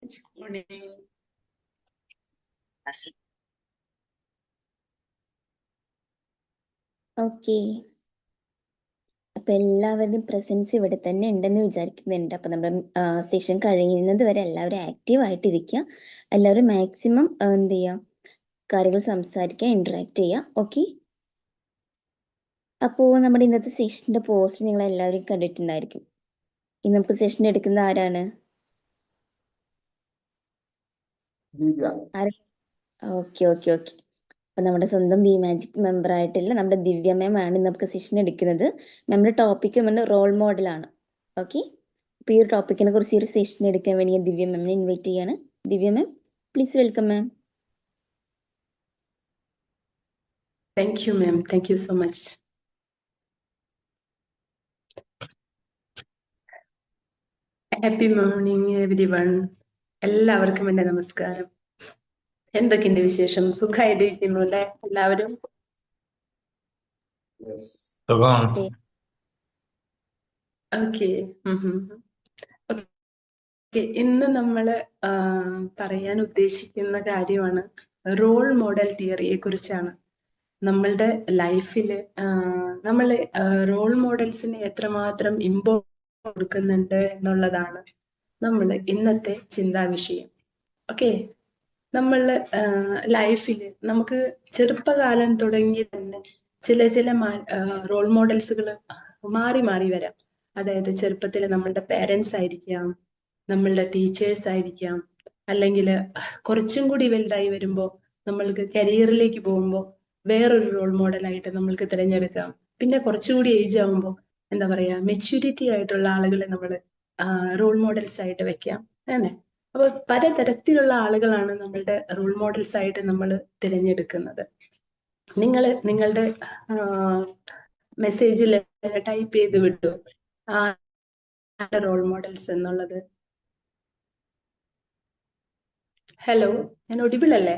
Good morning. Okay, അപ്പൊ എല്ലാവരുടെയും presence ഇവിടെ തന്നെ ഉണ്ടെന്ന് വിചാരിക്കുന്നുണ്ട്. അപ്പൊ നമ്മുടെ സെഷൻ കഴിയുന്നത് വരെ എല്ലാവരും ആക്റ്റീവ് ആയിട്ടിരിക്കുക. എല്ലാവരും മാക്സിമം എന്ത് ചെയ്യുക, കാര്യങ്ങൾ സംസാരിക്കുക, ഇന്ററാക്ട് ചെയ്യുക. ഓക്കെ, അപ്പോൾ നമ്മുടെ ഇന്നത്തെ സെഷന്റെ പോസ്റ്റ് നിങ്ങൾ എല്ലാവരും കണ്ടിട്ടുണ്ടായിരിക്കും. ഇന്ന് നമുക്ക് സെഷൻ എടുക്കുന്ന ആരാണ്? Okay okay okay. അപ്പൊ നമ്മുടെ സ്വന്തം ബി മാജിക് മെമ്പർ ആയിട്ടുള്ള നമ്മുടെ ദിവ്യ മാം ആണ് ഇന്ന് നമുക്ക് സെഷൻ എടുക്കുന്നത്. നമ്മുടെ ടോപ്പിക് റോൾ മോഡലാണ്. ഓക്കെ, അപ്പൊ ഈ ഒരു ടോപ്പിക്കിനെ കുറിച്ച് ഈ ഒരു സെഷൻ എടുക്കാൻ വേണ്ടി ഞാൻ ദിവ്യ മാമിനെ ഇൻവൈറ്റ് ചെയ്യാണ്. Divya ma'am, please welcome ma'am. Thank you, ma'am. Thank you so much. Happy morning, everyone. എല്ലാവർക്കും എൻ്റെ നമസ്കാരം. എന്തൊക്കെയുണ്ട് വിശേഷം? സുഖമായിട്ടിരിക്കുന്നു അല്ലേ എല്ലാവരും? ഓക്കെ. ഇന്ന് നമ്മൾ പറയാൻ ഉദ്ദേശിക്കുന്ന കാര്യമാണ് റോൾ മോഡൽ തിയറിയെ കുറിച്ചാണ്. നമ്മളുടെ ലൈഫിൽ നമ്മൾ റോൾ മോഡൽസിന് എത്രമാത്രം ഇമ്പോർട്ടൻസ് കൊടുക്കുന്നുണ്ട് എന്നുള്ളതാണ് നമ്മൾ ഇന്നത്തെ ചിന്താ വിഷയം. ഓക്കെ, നമ്മൾ ലൈഫിൽ നമുക്ക് ചെറുപ്പകാലം തുടങ്ങി തന്നെ ചില റോൾ മോഡൽസുകൾ മാറി മാറി വരാം. അതായത് ചെറുപ്പത്തിൽ നമ്മളുടെ പേരൻസ് ആയിരിക്കാം, നമ്മളുടെ ടീച്ചേഴ്സ് ആയിരിക്കാം, അല്ലെങ്കിൽ കുറച്ചും കൂടി വലുതായി വരുമ്പോൾ നമ്മൾക്ക് കരിയറിലേക്ക് പോകുമ്പോൾ വേറൊരു റോൾ മോഡലായിട്ട് നമ്മൾക്ക് തിരഞ്ഞെടുക്കാം. പിന്നെ കുറച്ചുകൂടി ഏജ് ആകുമ്പോൾ എന്താ പറയാ, മെച്യൂരിറ്റി ആയിട്ടുള്ള ആളുകളെ നമ്മൾ റോൾ മോഡൽസ് ആയിട്ട് വെക്കാം. അല്ലേ? അപ്പൊ പലതരത്തിലുള്ള ആളുകളാണ് നമ്മളുടെ റോൾ മോഡൽസ് ആയിട്ട് നമ്മൾ തിരഞ്ഞെടുക്കുന്നത്. നിങ്ങൾ നിങ്ങളുടെ മെസ്സേജിൽ ടൈപ്പ് ചെയ്ത് വിട്ടു റോൾ മോഡൽസ് എന്നുള്ളത്. ഹലോ, ഞാൻ ഒഡിബിൾ അല്ലേ?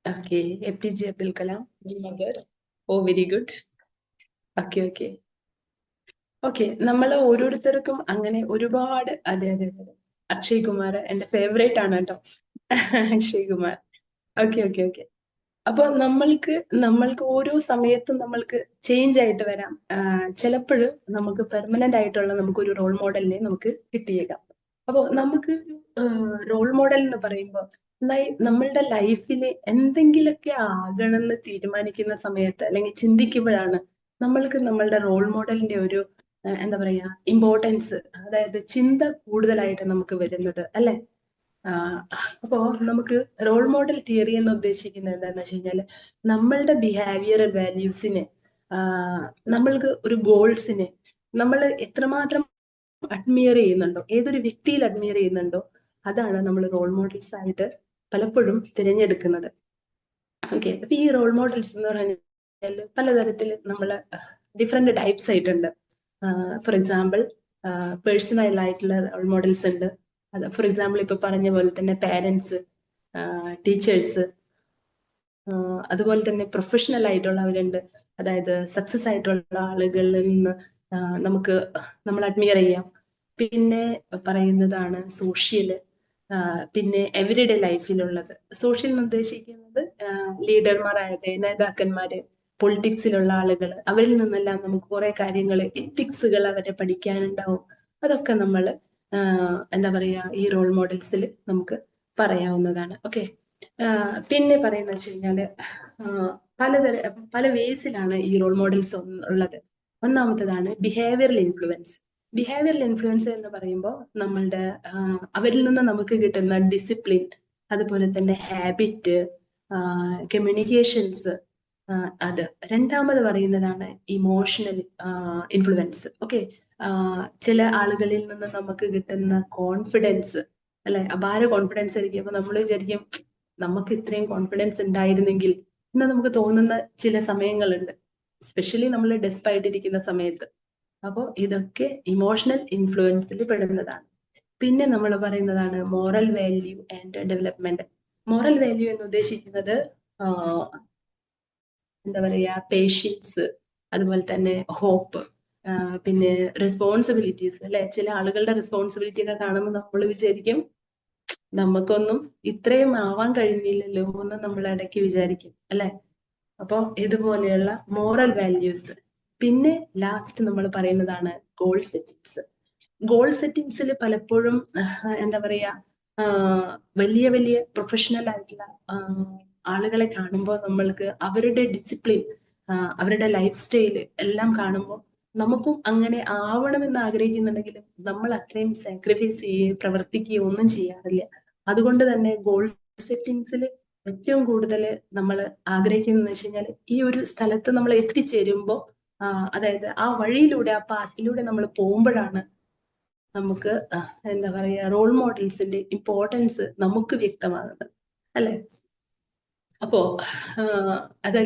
Okay, APJ Abdul Kalam, mother. Oh, very good. Okay okay okay. നമ്മൾ ഓരോരുത്തർക്കും അങ്ങനെ ഒരുപാട്. അതെ അതെ അതെ, അക്ഷയ് കുമാർ എന്റെ ഫേവറേറ്റ് ആണ് കേട്ടോ. Akshay Kumar. Okay okay okay. അപ്പൊ നമ്മൾക്ക് ഓരോ സമയത്തും നമ്മൾക്ക് ചേഞ്ച് ആയിട്ട് വരാം. ചിലപ്പോഴും നമുക്ക് പെർമനന്റ് ആയിട്ടുള്ള നമുക്കൊരു റോൾ മോഡലിനെ നമുക്ക് കിട്ടിയേക്കാം. അപ്പോൾ നമുക്ക് റോൾ മോഡൽ എന്ന് പറയുമ്പോൾ നമ്മളുടെ ലൈഫിൽ എന്തെങ്കിലുമൊക്കെ ആകണമെന്ന് തീരുമാനിക്കുന്ന സമയത്ത് അല്ലെങ്കിൽ ചിന്തിക്കുമ്പോഴാണ് നമ്മൾക്ക് നമ്മളുടെ റോൾ മോഡലിന്റെ ഒരു എന്താ പറയാ ഇമ്പോർട്ടൻസ്, അതായത് ചിന്ത കൂടുതലായിട്ട് നമുക്ക് വരുന്നത് അല്ലെ. അപ്പോ നമുക്ക് റോൾ മോഡൽ തിയറി എന്ന് ഉദ്ദേശിക്കുന്നത് എന്താന്ന് വെച്ച് കഴിഞ്ഞാല് നമ്മളുടെ ബിഹേവിയറൽ വാല്യൂസിനെ, നമ്മൾക്ക് ഒരു ഗോൾസിനെ നമ്മൾ എത്രമാത്രം അഡ്മിയർ ചെയ്യുന്നുണ്ടോ, ഏതൊരു വ്യക്തിയിൽ അഡ്മിയർ ചെയ്യുന്നുണ്ടോ, അതാണ് നമ്മൾ റോൾ മോഡൽസ് ആയിട്ട് പലപ്പോഴും തിരഞ്ഞെടുക്കുന്നത്. ഓക്കെ, അപ്പൊ ഈ റോൾ മോഡൽസ് എന്ന് പറഞ്ഞാൽ പലതരത്തിൽ നമ്മൾ ഡിഫറെന്റ് ടൈപ്സ് ആയിട്ടുണ്ട്. ഫോർ എക്സാമ്പിൾ പേഴ്സണൽ ആയിട്ടുള്ള റോൾ മോഡൽസ് ഉണ്ട്. അത് ഫോർ എക്സാമ്പിൾ ഇപ്പൊ പറഞ്ഞ പോലെ തന്നെ പാരൻസ്, ടീച്ചേഴ്സ്, അതുപോലെ തന്നെ പ്രൊഫഷണൽ ആയിട്ടുള്ളവരുണ്ട്. അതായത് സക്സസ് ആയിട്ടുള്ള ആളുകളിൽ നിന്ന് നമുക്ക് നമ്മൾ അഡ്മിയർ ചെയ്യാം. പിന്നെ പറയുന്നതാണ് സോഷ്യല്, പിന്നെ എവരിഡേ ലൈഫിലുള്ളത്. സോഷ്യൽ എന്ന് ഉദ്ദേശിക്കുന്നത് ലീഡർമാരാകട്ടെ, നേതാക്കന്മാര്, പൊളിറ്റിക്സിലുള്ള ആളുകൾ, അവരിൽ നിന്നെല്ലാം നമുക്ക് കുറെ കാര്യങ്ങൾ, എത്തിക്സുകൾ അവരെ പഠിക്കാനുണ്ടാവും. അതൊക്കെ നമ്മൾ എന്താ പറയാ ഈ റോൾ മോഡൽസിൽ നമുക്ക് പറയാവുന്നതാണ്. ഓക്കെ, പിന്നെ പറയുന്ന വെച്ച് കഴിഞ്ഞാല് പല വേസിലാണ് ഈ റോൾ മോഡൽസ് ഉള്ളത്. ഒന്നാമത്തതാണ് ബിഹേവിയറൽ ഇൻഫ്ലുവൻസ്. ബിഹേവിയറൽ ഇൻഫ്ലുവൻസ് എന്ന് പറയുമ്പോൾ നമ്മളുടെ അവരിൽ നിന്ന് നമുക്ക് കിട്ടുന്ന ഡിസിപ്ലിൻ, അതുപോലെ തന്നെ ഹാബിറ്റ്, കമ്മ്യൂണിക്കേഷൻസ്. അത് രണ്ടാമത് പറയുന്നതാണ് ഇമോഷണൽ ഇൻഫ്ലുവൻസ്. ഓക്കെ, ചില ആളുകളിൽ നിന്ന് നമുക്ക് കിട്ടുന്ന കോൺഫിഡൻസ്, അല്ലെ, അപാര കോൺഫിഡൻസ് ആയിരിക്കും. അപ്പൊ നമ്മൾ വിചാരിക്കും നമുക്ക് ഇത്രയും കോൺഫിഡൻസ് ഉണ്ടായിരുന്നെങ്കിൽ എന്ന് നമുക്ക് തോന്നുന്ന ചില സമയങ്ങളുണ്ട്, എസ്പെഷ്യലി നമ്മൾ ഡെസ്പ് ആയിട്ടിരിക്കുന്ന സമയത്ത്. അപ്പോൾ ഇതൊക്കെ ഇമോഷണൽ ഇൻഫ്ലുവൻസിൽ പെടുന്നതാണ്. പിന്നെ നമ്മൾ പറയുന്നതാണ് moral value and development. Moral value എന്ന് ഉദ്ദേശിക്കുന്നത് എന്താ പറയാ, പേഷ്യൻസ്, അതുപോലെ തന്നെ ഹോപ്പ്, പിന്നെ റെസ്പോൺസിബിലിറ്റീസ് അല്ലെ. ചില ആളുകളുടെ റെസ്പോൺസിബിലിറ്റി ഒക്കെ കാണുമ്പോൾ നമ്മൾ വിചാരിക്കും നമുക്കൊന്നും ഇത്രയും ആവാൻ കഴിഞ്ഞില്ലല്ലോ എന്ന് നമ്മൾ ഇടയ്ക്ക് വിചാരിക്കും അല്ലെ. അപ്പോൾ ഇതുപോലെയുള്ള മോറൽ വാല്യൂസ്. പിന്നെ ലാസ്റ്റ് നമ്മൾ പറയുന്നതാണ് ഗോൾ സെറ്റിങ്സ്. ഗോൾ സെറ്റിങ്സിൽ പലപ്പോഴും എന്താ പറയാ, വലിയ വലിയ പ്രൊഫഷണൽ ആയിട്ടുള്ള ആളുകളെ കാണുമ്പോൾ നമ്മൾക്ക് അവരുടെ ഡിസിപ്ലിൻ, അവരുടെ ലൈഫ് സ്റ്റൈല് എല്ലാം കാണുമ്പോൾ നമുക്കും അങ്ങനെ ആവണമെന്ന് ആഗ്രഹിക്കുന്നുണ്ടെങ്കിലും നമ്മൾ അത്രയും സാക്രിഫൈസ് ചെയ്യുകയോ പ്രവർത്തിക്കുകയോ ഒന്നും ചെയ്യാറില്ല. അതുകൊണ്ട് തന്നെ ഗോൾ സെറ്റിങ്സിൽ ഏറ്റവും കൂടുതൽ നമ്മൾ ആഗ്രഹിക്കുന്നത് വെച്ച് കഴിഞ്ഞാൽ ഈ ഒരു സ്ഥലത്ത് നമ്മൾ എത്തിച്ചേരുമ്പോൾ, അതായത് ആ വഴിയിലൂടെ, ആ പാത്തിലൂടെ നമ്മൾ പോകുമ്പോഴാണ് നമുക്ക് എന്താ പറയാ, റോൾ മോഡൽസിന്റെ ഇമ്പോർട്ടൻസ് നമുക്ക് വ്യക്തമാകുന്നത് അല്ലെ. അപ്പോ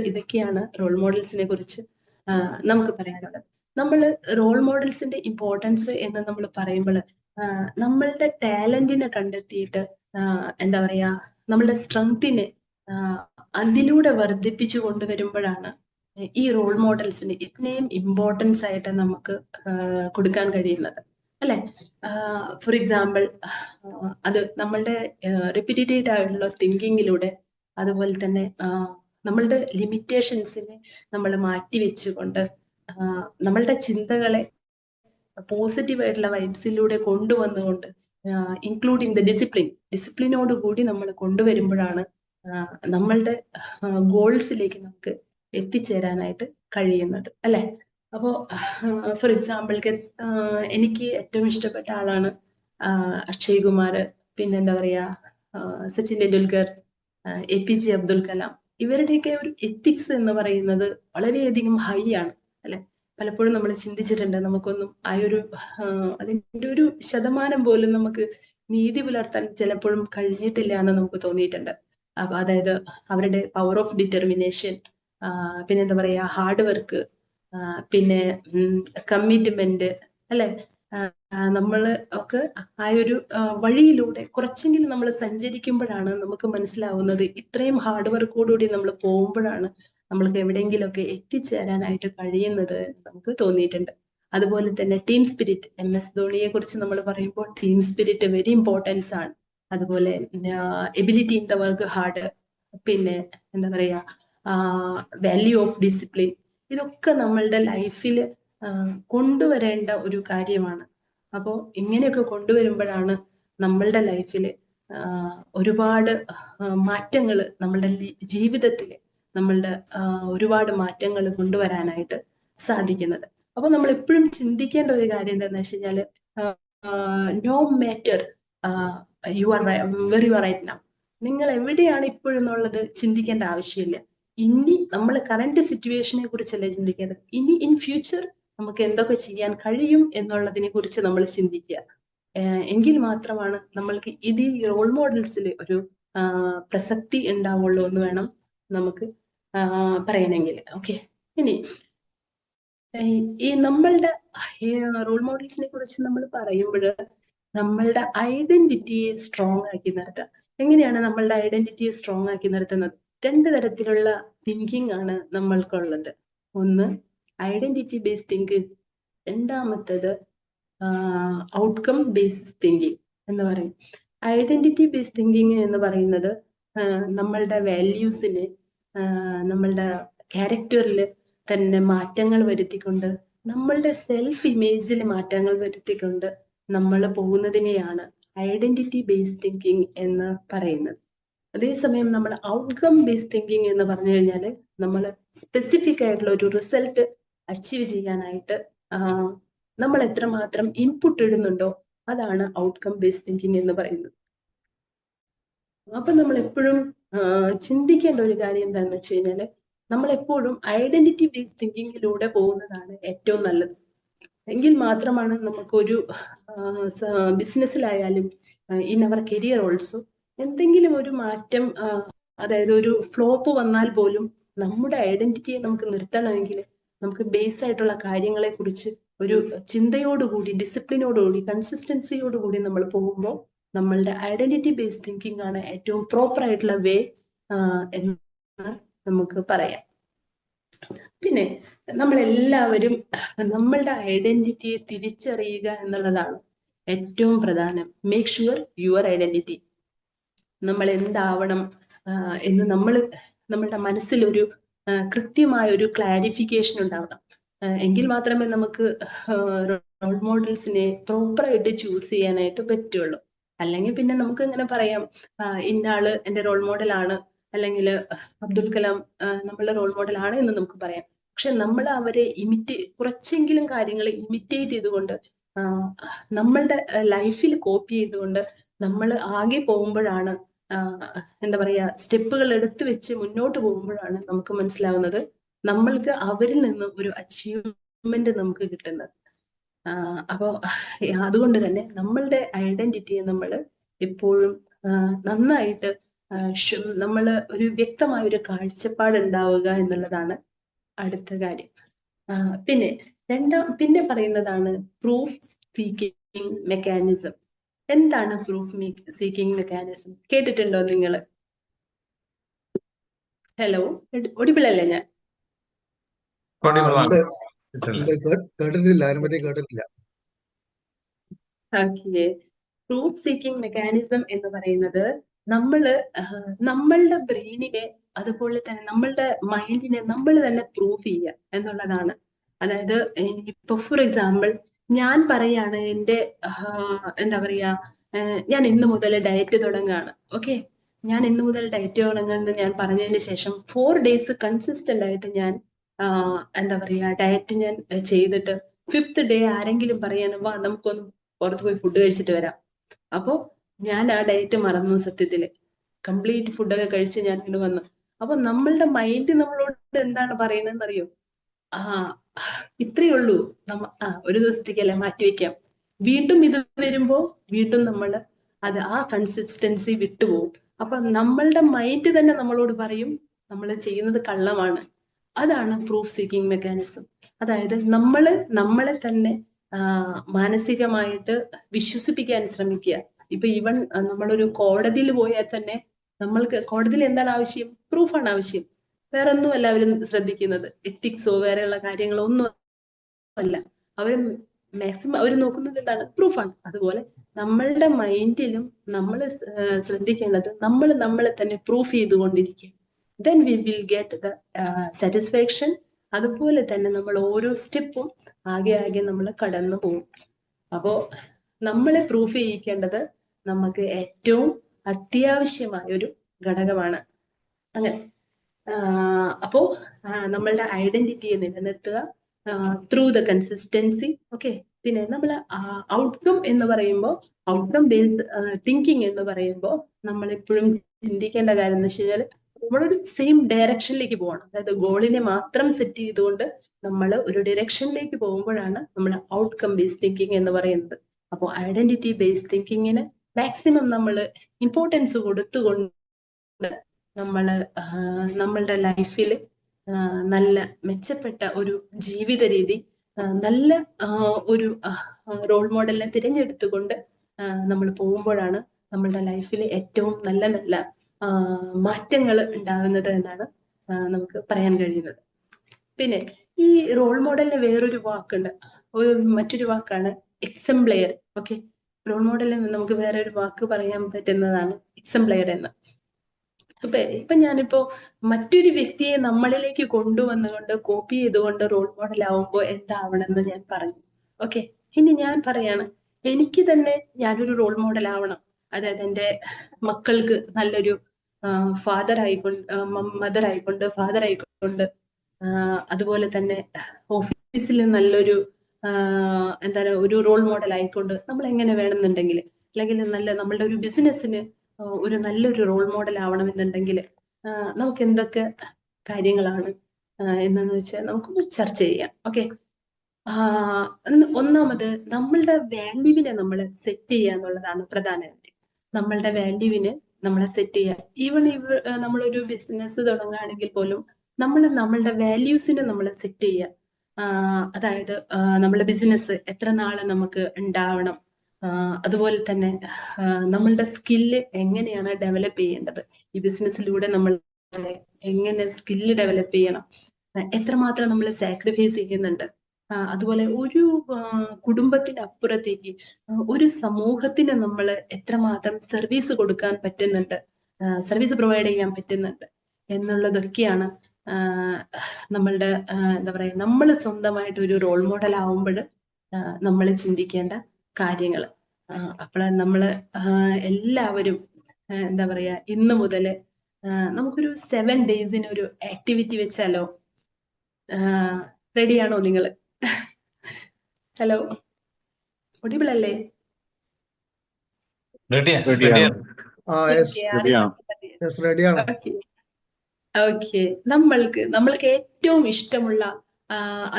ഇതൊക്കെയാണ് റോൾ മോഡൽസിനെ കുറിച്ച് നമുക്ക് പറയാനുള്ളത്. നമ്മൾ റോൾ മോഡൽസിന്റെ ഇമ്പോർട്ടൻസ് എന്ന് നമ്മൾ പറയുമ്പോൾ നമ്മളുടെ ടാലന്റിനെ കണ്ടെത്തിയിട്ട് എന്താ പറയാ, നമ്മളുടെ സ്ട്രെങ്തിനെ അതിലൂടെ വർദ്ധിപ്പിച്ചു കൊണ്ടുവരുമ്പോഴാണ് ഈ റോൾ മോഡൽസിന് ഇത്രയും ഇമ്പോർട്ടൻസ് ആയിട്ട് നമുക്ക് കൊടുക്കാൻ കഴിയുന്നത് അല്ലെ. ഫോർ എക്സാമ്പിൾ, അത് നമ്മളുടെ റിപ്പീറ്റേറ്റീവ് ആയിട്ടുള്ള തിങ്കിങ്ങിലൂടെ, അതുപോലെ തന്നെ നമ്മളുടെ ലിമിറ്റേഷൻസിനെ നമ്മൾ മാറ്റി വെച്ചുകൊണ്ട് നമ്മളുടെ ചിന്തകളെ പോസിറ്റീവ് ആയിട്ടുള്ള വൈബ്സിലൂടെ കൊണ്ടുവന്നുകൊണ്ട്, ഇൻക്ലൂഡിങ് ദ ഡിസിപ്ലിനോട് കൂടി നമ്മൾ കൊണ്ടുവരുമ്പോഴാണ് നമ്മളുടെ ഗോൾസിലേക്ക് നമുക്ക് എത്തിച്ചേരാനായിട്ട് കഴിയുന്നത് അല്ലെ. അപ്പോ ഫോർ എക്സാമ്പിൾ, എനിക്ക് ഏറ്റവും ഇഷ്ടപ്പെട്ട ആളാണ് അക്ഷയ് കുമാർ, പിന്നെന്താ പറയാ, സച്ചിൻ ടെണ്ടുൽക്കർ, APJ അബ്ദുൽ കലാം. ഇവരുടെയൊക്കെ ഒരു എത്തിക്സ് എന്ന് പറയുന്നത് വളരെയധികം ഹൈ ആണ് അല്ലെ. പലപ്പോഴും നമ്മൾ ചിന്തിച്ചിട്ടുണ്ട്, നമുക്കൊന്നും അതിന്റെ ഒരു ശതമാനം പോലും നമുക്ക് നീതി പുലർത്താൻ ചിലപ്പോഴും കഴിഞ്ഞിട്ടില്ല എന്ന് നമുക്ക് തോന്നിയിട്ടുണ്ട്. അപ്പൊ അതായത് അവരുടെ പവർ ഓഫ് ഡിറ്റർമിനേഷൻ, പിന്നെന്താ പറയാ, ഹാർഡ് വർക്ക്, പിന്നെ കമ്മിറ്റ്മെന്റ് അല്ലെ. നമ്മൾ ഒക്കെ ആ ഒരു വഴിയിലൂടെ കുറച്ചെങ്കിലും നമ്മൾ സഞ്ചരിക്കുമ്പോഴാണ് നമുക്ക് മനസ്സിലാവുന്നത്, ഇത്രയും ഹാർഡ് വർക്കോടുകൂടി നമ്മൾ പോകുമ്പോഴാണ് നമ്മൾക്ക് എവിടെയെങ്കിലുമൊക്കെ എത്തിച്ചേരാനായിട്ട് കഴിയുന്നത് എന്ന് നമുക്ക് തോന്നിയിട്ടുണ്ട്. അതുപോലെ തന്നെ ടീം സ്പിരിറ്റ്, MS ധോണിയെ കുറിച്ച് നമ്മൾ പറയുമ്പോൾ ടീം സ്പിരിറ്റ് വെരി ഇമ്പോർട്ടൻസ് ആണ്. അതുപോലെ ability in the work hard, പിന്നെ എന്താ പറയാ, വാല്യൂ ഓഫ് ഡിസിപ്ലിൻ, ഇതൊക്കെ നമ്മളുടെ ലൈഫിൽ കൊണ്ടുവരേണ്ട ഒരു കാര്യമാണ്. അപ്പോൾ ഇങ്ങനെയൊക്കെ കൊണ്ടുവരുമ്പോഴാണ് നമ്മളുടെ ലൈഫിൽ ഒരുപാട് മാറ്റങ്ങൾ, നമ്മളുടെ ജീവിതത്തിൽ നമ്മളുടെ ഒരുപാട് മാറ്റങ്ങൾ കൊണ്ടുവരാനായിട്ട് സാധിക്കുന്നത്. അപ്പൊ നമ്മൾ എപ്പോഴും ചിന്തിക്കേണ്ട ഒരു കാര്യം എന്താണെന്ന് വെച്ച് കഴിഞ്ഞാൽ, no matter you are where you are right now, നിങ്ങൾ എവിടെയാണ് ഇപ്പോഴെന്നുള്ളത് ചിന്തിക്കേണ്ട ആവശ്യമില്ല. ഇനി നമ്മൾ കറന്റ് സിറ്റുവേഷനെ കുറിച്ചല്ലേ ചിന്തിക്കേണ്ടത്, ഇനി ഇൻ ഫ്യൂച്ചർ നമുക്ക് എന്തൊക്കെ ചെയ്യാൻ കഴിയും എന്നുള്ളതിനെ കുറിച്ച് നമ്മൾ ചിന്തിക്കുക. എങ്കിൽ മാത്രമാണ് നമ്മൾക്ക് ഇതിൽ റോൾ മോഡൽസിൽ ഒരു പ്രസക്തി ഉണ്ടാവുള്ളൂ എന്ന് വേണം നമുക്ക് പറയണമെങ്കിൽ. ഓക്കെ, ഇനി ഈ നമ്മളുടെ റോൾ മോഡൽസിനെ കുറിച്ച് നമ്മൾ പറയുമ്പോൾ നമ്മളുടെ ഐഡന്റിറ്റിയെ സ്ട്രോങ് ആക്കി നിർത്തുക. എങ്ങനെയാണ് നമ്മളുടെ ഐഡന്റിറ്റിയെ സ്ട്രോങ് ആക്കി നിർത്തുന്നത്? 2 തരത്തിലുള്ള തിങ്കിങ് ആണ് നമ്മൾക്കുള്ളത്. ഒന്ന് ഐഡന്റിറ്റി ബേസ്ഡ് തിങ്കിങ്, രണ്ടാമത്തത് ഔട്ട്കം ബേസ്ഡ് തിങ്കിങ് എന്ന് പറയും. ഐഡന്റിറ്റി ബേസ്ഡ് തിങ്കിങ് എന്ന് പറയുന്നത് നമ്മളുടെ വാല്യൂസിന്, നമ്മളുടെ ക്യാരക്ടറിൽ തന്നെ മാറ്റങ്ങൾ വരുത്തിക്കൊണ്ട്, നമ്മളുടെ സെൽഫ് ഇമേജിൽ മാറ്റങ്ങൾ വരുത്തിക്കൊണ്ട് നമ്മൾ പോകുന്നതിനെയാണ് ഐഡന്റിറ്റി ബേസ്ഡ് തിങ്കിങ് എന്ന് പറയുന്നത്. അതേസമയം നമ്മൾ ഔട്ട്കം ബേസ്ഡ് തിങ്കിങ് എന്ന് പറഞ്ഞു കഴിഞ്ഞാൽ നമ്മൾ സ്പെസിഫിക് ആയിട്ടുള്ള ഒരു റിസൾട്ട് അച്ചീവ് ചെയ്യാനായിട്ട് നമ്മൾ എത്രമാത്രം ഇൻപുട്ട് ഇടുന്നുണ്ടോ അതാണ് ഔട്ട്കം ബേസ്ഡ് തിങ്കിങ് എന്ന് പറയുന്നത്. അപ്പൊ നമ്മൾ എപ്പോഴും ചിന്തിക്കേണ്ട ഒരു കാര്യം എന്താണെന്ന് വെച്ച് കഴിഞ്ഞാൽ, നമ്മൾ എപ്പോഴും ഐഡന്റിറ്റി ബേസ്ഡ് തിങ്കിങ്ങിലൂടെ പോകുന്നതാണ് ഏറ്റവും നല്ലത്. എങ്കിൽ മാത്രമാണ് നമുക്കൊരു ബിസിനസ്സിലായാലും ഇൻ അവർ കരിയർ ഓൾസോ എന്തെങ്കിലും ഒരു മാറ്റം, അതായത് ഒരു ഫ്ലോപ്പ് വന്നാൽ പോലും നമ്മുടെ ഐഡന്റിറ്റിയെ നമുക്ക് നിർത്തണമെങ്കിൽ നമുക്ക് ബേസ് ആയിട്ടുള്ള കാര്യങ്ങളെ കുറിച്ച് ഒരു ചിന്തയോടുകൂടി, ഡിസിപ്ലിനോടുകൂടി, കൺസിസ്റ്റൻസിയോടുകൂടി നമ്മൾ പോകുമ്പോൾ നമ്മളുടെ ഐഡന്റിറ്റി ബേസ്ഡ് തിങ്കിങ് ആണ് ഏറ്റവും പ്രോപ്പർ ആയിട്ടുള്ള വേ എന്ന് നമുക്ക് പറയാം. പിന്നെ നമ്മളെല്ലാവരും നമ്മളുടെ ഐഡന്റിറ്റിയെ തിരിച്ചറിയുക എന്നുള്ളതാണ് ഏറ്റവും പ്രധാനം. Make sure your identity. നമ്മൾ എന്താവണം എന്ന് നമ്മളുടെ മനസ്സിൽ ഒരു കൃത്യമായ ഒരു ക്ലാരിഫിക്കേഷൻ ഉണ്ടാവണം. എങ്കിൽ മാത്രമേ നമുക്ക് റോൾ മോഡൽസിനെ പ്രോപ്പറായിട്ട് ചൂസ് ചെയ്യാനായിട്ട് പറ്റുള്ളൂ. അല്ലെങ്കിൽ പിന്നെ നമുക്ക് ഇങ്ങനെ പറയാം, ഇന്നാള് എന്റെ റോൾ മോഡലാണ്, അല്ലെങ്കിൽ അബ്ദുൽ കലാം നമ്മളുടെ റോൾ മോഡലാണ് എന്ന് നമുക്ക് പറയാം. പക്ഷെ നമ്മൾ അവരെ കുറച്ചെങ്കിലും കാര്യങ്ങൾ ഇമിറ്റേറ്റ് ചെയ്തുകൊണ്ട് നമ്മളുടെ ലൈഫിൽ കോപ്പി ചെയ്തുകൊണ്ട് നമ്മൾ ആകെ പോകുമ്പോഴാണ്, എന്താ പറയാ, സ്റ്റെപ്പുകൾ എടുത്തു വെച്ച് മുന്നോട്ട് പോകുമ്പോഴാണ് നമുക്ക് മനസ്സിലാവുന്നത് നമ്മൾക്ക് അവരിൽ നിന്നും ഒരു അച്ചീവ്മെന്റ് നമുക്ക് കിട്ടുന്നത്. അപ്പോ അതുകൊണ്ട് തന്നെ നമ്മളുടെ ഐഡന്റിറ്റിയെ നമ്മൾ എപ്പോഴും നന്നായിട്ട് നമ്മൾ ഒരു വ്യക്തമായ ഒരു കാഴ്ചപ്പാട് ഉണ്ടാവുക എന്നുള്ളതാണ് അടുത്ത കാര്യം. പിന്നെ പറയുന്നതാണ് പ്രൂഫ് സീക്കിംഗ് മെക്കാനിസം. എന്താണ് പ്രൂഫ് സീക്കിംഗ് മെക്കാനിസം? കേട്ടിട്ടുണ്ടോ നിങ്ങൾ? ഹലോ, ഒടിബിൾ അല്ലേ ഞാൻ? കേട്ടിട്ടില്ല. പ്രൂഫ് സീക്കിംഗ് മെക്കാനിസം എന്ന് പറയുന്നത് നമ്മളുടെ ബ്രെയിനിനെ, അതുപോലെ തന്നെ നമ്മളുടെ മൈൻഡിനെ നമ്മൾ തന്നെ പ്രൂഫ് ചെയ്യുക എന്നുള്ളതാണ്. അതായത് ഇപ്പൊ ഫോർ എക്സാമ്പിൾ ഞാൻ പറയാണ് എന്റെ എന്താ പറയാ, ഞാൻ ഇന്ന് മുതൽ ഡയറ്റ് തുടങ്ങുകയാണ്. ഓക്കെ, ഞാൻ ഇന്ന് മുതൽ ഡയറ്റ് തുടങ്ങുന്നത് ഞാൻ പറഞ്ഞതിന് ശേഷം 4 days കൺസിസ്റ്റന്റ് ആയിട്ട് ഞാൻ എന്താ പറയാ ഡയറ്റ് ഞാൻ ചെയ്തിട്ട് 5th day ആരെങ്കിലും പറയാണ് വാ നമുക്കൊന്ന് പുറത്ത് പോയി ഫുഡ് കഴിച്ചിട്ട് വരാം. അപ്പോ ഞാൻ ആ ഡയറ്റ് മറന്നു. സത്യത്തില് കംപ്ലീറ്റ് ഫുഡൊക്കെ കഴിച്ച് ഞാൻ ഇങ്ങോട്ട് വന്നു. അപ്പൊ നമ്മളുടെ മൈൻഡ് നമ്മളോട് എന്താണ് പറയുന്നതെന്ന് അറിയോ? ഇത്രയേ ഉള്ളൂ, ഒരു ദിവസത്തേക്കല്ലേ, മാറ്റിവെക്കാം. വീണ്ടും ഇത് വരുമ്പോ വീണ്ടും നമ്മൾ ആ കൺസിസ്റ്റൻസി വിട്ടുപോകും. അപ്പൊ നമ്മളുടെ മൈൻഡ് തന്നെ നമ്മളോട് പറയും നമ്മൾ ചെയ്യുന്നത് കള്ളമാണ്. അതാണ് പ്രൂഫ് സീക്കിംഗ് മെക്കാനിസം. അതായത് നമ്മളെ തന്നെ മാനസികമായിട്ട് വിശ്വസിപ്പിക്കാൻ ശ്രമിക്കുക. ഇപ്പൊ ഈവൻ നമ്മളൊരു കോടതിയിൽ പോയാൽ തന്നെ നമ്മൾക്ക് കോടതിയിൽ എന്താണ് ആവശ്യം? പ്രൂഫാണ് ആവശ്യം. വേറെ ഒന്നും എല്ലാവരും ശ്രദ്ധിക്കുന്നത്, എത്തിക്സോ വേറെയുള്ള കാര്യങ്ങളോ ഒന്നും അല്ല. മാക്സിമം അവർ നോക്കുന്നത് എന്താണ്? പ്രൂഫാണ്. അതുപോലെ നമ്മളുടെ മൈൻഡിലും നമ്മൾ ശ്രദ്ധിക്കേണ്ടത് നമ്മളെ തന്നെ പ്രൂഫ് ചെയ്തുകൊണ്ടിരിക്കുക. then we will get the satisfaction. അതുപോലെ തന്നെ നമ്മൾ ഓരോ സ്റ്റെപ്പും ആകെ നമ്മൾ കടന്നു പോകും. അപ്പോ നമ്മളെ പ്രൂഫ് ചെയ്യിക്കേണ്ടത് നമുക്ക് ഏറ്റവും അത്യാവശ്യമായ ഒരു ഘടകമാണ്. അങ്ങനെ അപ്പോ നമ്മളുടെ ഐഡന്റിറ്റിയെ നിലനിർത്തുക ത്രൂ ദ കൺസിസ്റ്റൻസി. ഓക്കെ, പിന്നെ നമ്മൾ ഔട്ട്കം എന്ന് പറയുമ്പോൾ, ഔട്ട്കം ബേസ്ഡ് തിങ്കിങ് എന്ന് പറയുമ്പോൾ നമ്മൾ എപ്പോഴും ചിന്തിക്കേണ്ട കാര്യം എന്ന് വെച്ച് കഴിഞ്ഞാൽ നമ്മളൊരു സെയിം ഡയറക്ഷനിലേക്ക് പോകണം. അതായത് ഗോളിനെ മാത്രം സെറ്റ് ചെയ്തുകൊണ്ട് നമ്മൾ ഒരു ഡയറക്ഷനിലേക്ക് പോകുമ്പോഴാണ് നമ്മൾ ഔട്ട്കം ബേസ്ഡ് തിങ്കിങ് എന്ന് പറയുന്നത്. അപ്പോൾ ഐഡന്റിറ്റി ബേസ്ഡ് തിങ്കിങ്ങിന് മാക്സിമം നമ്മൾ ഇമ്പോർട്ടൻസ് കൊടുത്തുകൊണ്ട് നമ്മളുടെ ലൈഫിൽ നല്ല മെച്ചപ്പെട്ട ഒരു ജീവിത രീതി, നല്ല ഒരു റോൾ മോഡലിനെ തിരഞ്ഞെടുത്തുകൊണ്ട് നമ്മൾ പോകുമ്പോഴാണ് നമ്മളുടെ ലൈഫിൽ ഏറ്റവും നല്ല മാറ്റങ്ങൾ ഉണ്ടാകുന്നത് എന്നാണ് നമുക്ക് പറയാൻ കഴിയുന്നത്. പിന്നെ ഈ റോൾ മോഡലിന് വേറൊരു വാക്കുണ്ട്, മറ്റൊരു വാക്കാണ് എക്സംപ്ലെയർ. ഓക്കെ, റോൾ മോഡലിന് നമുക്ക് വേറെ ഒരു വാക്ക് പറയാൻ പറ്റുന്നതാണ് എക്സംപ്ലെയർ എന്ന്. ഇപ്പൊ ഞാനിപ്പോ മറ്റൊരു വ്യക്തിയെ നമ്മളിലേക്ക് കൊണ്ടുവന്നുകൊണ്ട് കോപ്പി ചെയ്തുകൊണ്ട് റോൾ മോഡൽ ആവുമ്പോൾ എന്താവണമെന്ന് ഞാൻ പറഞ്ഞു. ഓക്കെ, ഇനി ഞാൻ പറയാണ് എനിക്ക് തന്നെ ഞാനൊരു റോൾ മോഡൽ ആവണം. അതായത് എൻ്റെ മക്കൾക്ക് നല്ലൊരു ഫാദർ ആയിക്കൊണ്ട് അതുപോലെ തന്നെ ഓഫീസിൽ നല്ലൊരു എന്താണ് ഒരു റോൾ മോഡൽ ആയിക്കൊണ്ട് നമ്മൾ എങ്ങനെ വേണമെന്നുണ്ടെങ്കിൽ, അല്ലെങ്കിൽ നമ്മളുടെ ഒരു ബിസിനസ്സിന് ഒരു നല്ലൊരു റോൾ മോഡൽ ആവണമെന്നുണ്ടെങ്കിൽ നമുക്ക് എന്തൊക്കെ കാര്യങ്ങളാണ് എന്നു വെച്ചാൽ നമുക്കൊന്ന് ചർച്ച ചെയ്യാം. ഓക്കെ, ഒന്നാമത് നമ്മളുടെ വാല്യൂവിനെ നമ്മൾ സെറ്റ് ചെയ്യുക എന്നുള്ളതാണ് പ്രധാന കാര്യം. നമ്മളുടെ വാല്യൂവിന് നമ്മളെ സെറ്റ് ചെയ്യുക. ഈവൺ നമ്മളൊരു ബിസിനസ് തുടങ്ങുകയാണെങ്കിൽ പോലും നമ്മളുടെ വാല്യൂസിനെ നമ്മൾ സെറ്റ് ചെയ്യുക. അതായത് നമ്മളുടെ ബിസിനസ് എത്ര നാള് നമുക്ക് ഉണ്ടാവണം, അതുപോലെ തന്നെ നമ്മളുടെ സ്കില്ല് എങ്ങനെയാണ് ഡെവലപ്പ് ചെയ്യേണ്ടത്, ഈ ബിസിനസ്സിലൂടെ നമ്മൾ എങ്ങനെ സ്കില്ല് ഡെവലപ്പ് ചെയ്യണം, എത്രമാത്രം നമ്മൾ സാക്രിഫൈസ് ചെയ്യുന്നുണ്ട്, അതുപോലെ ഒരു കുടുംബത്തിനപ്പുറത്തേക്ക് ഒരു സമൂഹത്തിന് നമ്മൾ എത്രമാത്രം സർവീസ് കൊടുക്കാൻ പറ്റുന്നുണ്ട്, സർവീസ് പ്രൊവൈഡ് ചെയ്യാൻ പറ്റുന്നുണ്ട് എന്നുള്ളതൊക്കെയാണ് നമ്മളുടെ എന്താ പറയാ, നമ്മൾ സ്വന്തമായിട്ട് ഒരു റോൾ മോഡൽ ആവുമ്പോൾ നമ്മൾ ചിന്തിക്കേണ്ട കാര്യങ്ങൾ. അപ്പോൾ നമ്മൾ എല്ലാവരും എന്താ പറയാ, ഇന്ന് മുതൽ നമുക്കൊരു 7 ഡേയ്സിന് ഒരു ആക്ടിവിറ്റി വെച്ചാലോ? റെഡിയാണോ നിങ്ങൾ? ഹലോ, ഒഡിബിൾ അല്ലേ? ഓക്കെ, നമ്മൾക്ക് ഏറ്റവും ഇഷ്ടമുള്ള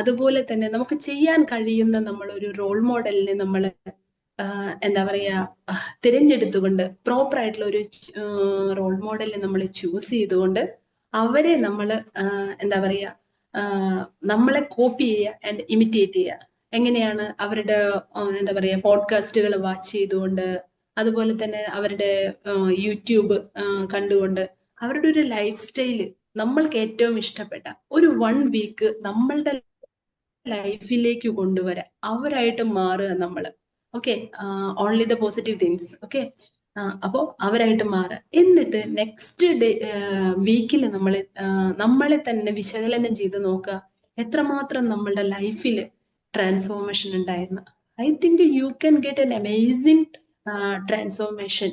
അതുപോലെ തന്നെ നമുക്ക് ചെയ്യാൻ കഴിയുന്ന നമ്മളൊരു റോൾ മോഡലിനെ നമ്മൾ എന്താ പറയാ തിരഞ്ഞെടുത്തുകൊണ്ട് പ്രോപ്പർ ആയിട്ടുള്ള ഒരു റോൾ മോഡലിനെ നമ്മൾ ചൂസ് ചെയ്തുകൊണ്ട് അവരെ നമ്മൾ എന്താ പറയാ നമ്മളെ കോപ്പി ചെയ്യുക ആൻഡ് ഇമിറ്റേറ്റ് ചെയ്യുക. എങ്ങനെയാണ്? അവരുടെ എന്താ പറയാ പോഡ്കാസ്റ്റുകൾ വാച്ച് ചെയ്തുകൊണ്ട്, അതുപോലെ തന്നെ അവരുടെ യൂട്യൂബ് കണ്ടുകൊണ്ട് അവരുടെ ഒരു ലൈഫ് സ്റ്റൈല് നമ്മൾക്ക് ഏറ്റവും ഇഷ്ടപ്പെട്ട ഒരു 1 വീക്ക് നമ്മളുടെ ലൈഫിലേക്ക് കൊണ്ടുവരാം, അവരായിട്ട് മാറുക നമ്മൾ. Okay, only the positive things. Okay, അപ്പോൾ അവരായിട്ട് മാറുക. എന്നിട്ട് നെക്സ്റ്റ് ഡേ വീക്കിൽ നമ്മളെ തന്നെ വിശകലനം ചെയ്ത് നോക്കുക, എത്രമാത്രം നമ്മളുടെ ലൈഫിൽ ട്രാൻസ്ഫോർമേഷൻ ഉണ്ടായിരുന്നു. I think you can get an amazing transformation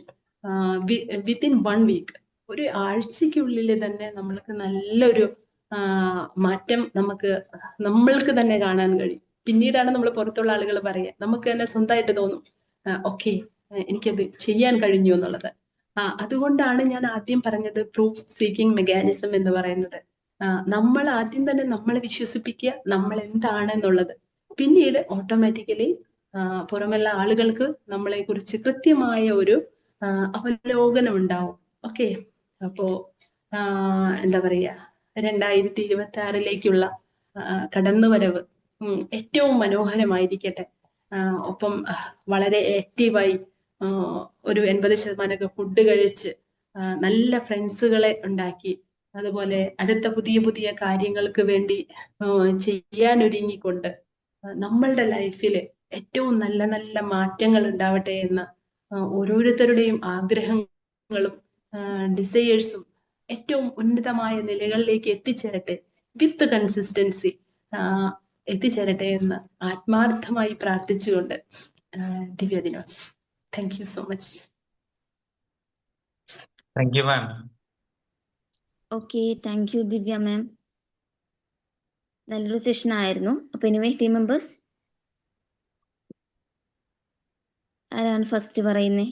within 1 week. ഒരു ആഴ്ചക്കുള്ളിൽ തന്നെ നമ്മൾക്ക് നല്ലൊരു മാറ്റം നമ്മൾക്ക് തന്നെ കാണാൻ കഴിയും. പിന്നീടാണ് നമ്മൾ പുറത്തുള്ള ആളുകൾ പറയുക, നമുക്ക് തന്നെ സ്വന്തമായിട്ട് തോന്നും ഓക്കെ എനിക്കത് ചെയ്യാൻ കഴിഞ്ഞു എന്നുള്ളത്. അതുകൊണ്ടാണ് ഞാൻ ആദ്യം പറഞ്ഞത് പ്രൂഫ് സീക്കിംഗ് മെക്കാനിസം എന്ന് പറയുന്നത്. നമ്മൾ ആദ്യം തന്നെ നമ്മളെ വിശ്വസിപ്പിക്കുക നമ്മൾ എന്താണെന്നുള്ളത്. പിന്നീട് ഓട്ടോമാറ്റിക്കലി പുറമെയുള്ള ആളുകൾക്ക് നമ്മളെ കുറിച്ച് കൃത്യമായ ഒരു അവലോകനം ഉണ്ടാവും. ഓക്കെ, അപ്പോ എന്താ പറയാ 2026 കടന്നുവരവ് ഏറ്റവും മനോഹരമായിരിക്കട്ടെ. ഒപ്പം വളരെ ആക്റ്റീവായി ഒരു 80% ഫുഡ് കഴിച്ച് നല്ല ഫ്രണ്ട്സുകളെ ഉണ്ടാക്കി, അതുപോലെ അടുത്ത പുതിയ പുതിയ കാര്യങ്ങൾക്ക് വേണ്ടി ചെയ്യാനൊരുങ്ങിക്കൊണ്ട് നമ്മളുടെ ലൈഫിൽ ഏറ്റവും നല്ല നല്ല മാറ്റങ്ങൾ ഉണ്ടാവട്ടെ എന്ന് ഓരോരുത്തരുടെയും ആഗ്രഹങ്ങളും ഡിസയേഴ്സും ഏറ്റവും ഉന്നതമായ നിലകളിലേക്ക് എത്തിച്ചേരട്ടെ, വിത്ത് കൺസിസ്റ്റൻസി എത്തിച്ചേരട്ടെ എന്ന് ആത്മാർത്ഥമായി പ്രാർത്ഥിച്ചുകൊണ്ട് Divya Dinoj. Thank you so much. Thank you ma'am. Okay, thank you Divya ma'am. നല്ലൊരു സെഷൻ ആയിരുന്നു. അപ്പൊ എനിവേ ടീം മെമ്പേഴ്സ് ആരാണ് ഫസ്റ്റ് പറയുന്നേ?